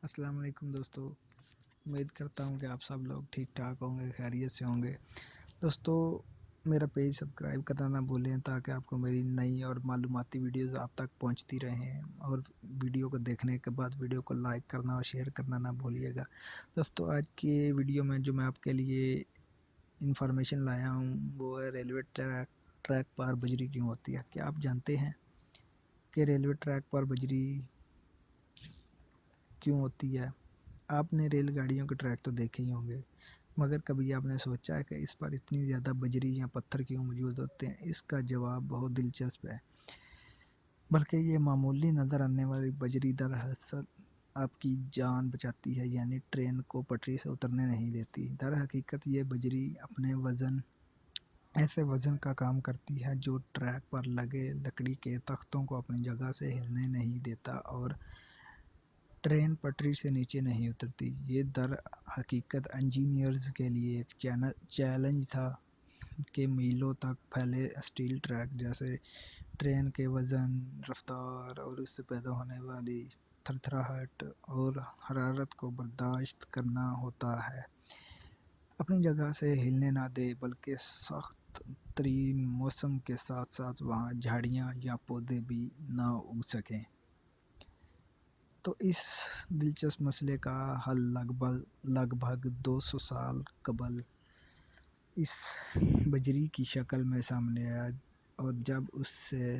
السلام علیکم دوستو، امید کرتا ہوں کہ آپ سب لوگ ٹھیک ٹھاک ہوں گے، خیریت سے ہوں گے۔ دوستو میرا پیج سبسکرائب کرنا نہ بھولیں تاکہ آپ کو میری نئی اور معلوماتی ویڈیوز آپ تک پہنچتی رہیں، اور ویڈیو کو دیکھنے کے بعد ویڈیو کو لائک کرنا اور شیئر کرنا نہ بھولیے گا۔ دوستو آج کی ویڈیو میں جو میں آپ کے لیے انفارمیشن لایا ہوں وہ ہے ریلوے ٹریک پر بجری کیوں ہوتی ہے۔ کیا آپ جانتے ہیں کہ ریلوے ٹریک پر بجری کیوں ہوتی ہے؟ آپ نے ریل گاڑیوں کے ٹریک تو دیکھے ہی ہوں گے، مگر کبھی آپ نے سوچا ہے کہ اس پر اتنی زیادہ بجری یا پتھر کیوں موجود ہوتے ہیں؟ اس کا جواب بہت دلچسپ ہے، بلکہ یہ معمولی نظر آنے والی بجری دراصل آپ کی جان بچاتی ہے، یعنی ٹرین کو پٹری سے اترنے نہیں دیتی۔ در حقیقت یہ بجری اپنے ایسے وزن کا کام کرتی ہے جو ٹریک پر لگے لکڑی کے تختوں کو اپنی جگہ سے ہلنے نہیں دیتا اور ٹرین پٹری سے نیچے نہیں اترتی۔ یہ در حقیقت انجینئرز کے لیے ایک چیلنج تھا کہ میلوں تک پھیلے اسٹیل ٹریک جیسے ٹرین کے وزن، رفتار اور اس سے پیدا ہونے والی تھرتھراہٹ اور حرارت کو برداشت کرنا ہوتا ہے، اپنی جگہ سے ہلنے نہ دے، بلکہ سخت ترین موسم کے ساتھ ساتھ وہاں جھاڑیاں یا پودے بھی نہ اگ سکیں۔ تو اس دلچسپ مسئلے کا حل لگ بھگ 200 سال قبل اس بجری کی شکل میں سامنے آیا، اور جب اس سے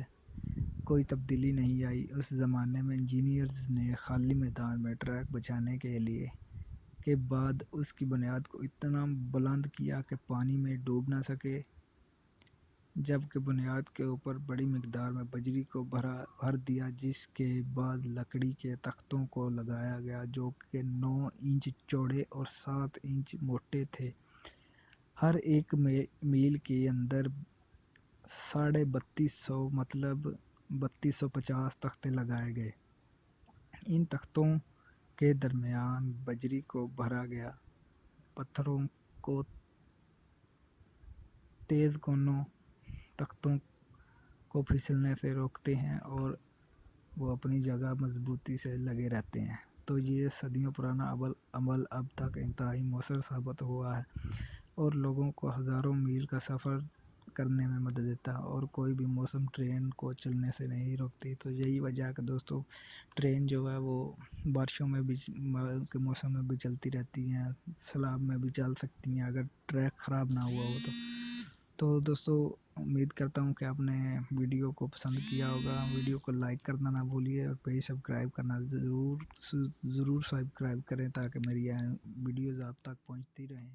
کوئی تبدیلی نہیں آئی، اس زمانے میں انجینئرز نے خالی میدان میں ٹریک بچھانے کے بعد اس کی بنیاد کو اتنا بلند کیا کہ پانی میں ڈوب نہ سکے، جبکہ بنیاد کے اوپر بڑی مقدار میں بجری کو بھر دیا، جس کے بعد لکڑی کے تختوں کو لگایا گیا جو کہ 9 انچ چوڑے اور 7 انچ موٹے تھے۔ ہر ایک میل کے اندر 3250 مطلب 3250 تختے لگائے گئے۔ ان تختوں کے درمیان بجری کو بھرا گیا۔ پتھروں کو تیز کونوں تختوں کو پھسلنے سے روکتے ہیں اور وہ اپنی جگہ مضبوطی سے لگے رہتے ہیں۔ تو یہ صدیوں پرانا عمل اب تک انتہائی مؤثر ثابت ہوا ہے اور لوگوں کو ہزاروں میل کا سفر کرنے میں مدد دیتا ہے، اور کوئی بھی موسم ٹرین کو چلنے سے نہیں روکتی۔ تو یہی وجہ ہے کہ دوستو ٹرین جو ہے وہ بارشوں میں بھی کے موسم میں بھی چلتی رہتی ہیں، سیلاب میں بھی چل سکتی ہیں اگر ٹریک خراب نہ ہوا ہو تو دوستو امید کرتا ہوں کہ آپ نے ویڈیو کو پسند کیا ہوگا۔ ویڈیو کو لائک کرنا نہ بھولیے اور پیج سبسکرائب کرنا ضرور سبسکرائب کریں تاکہ میری ویڈیوز آپ تک پہنچتی رہیں۔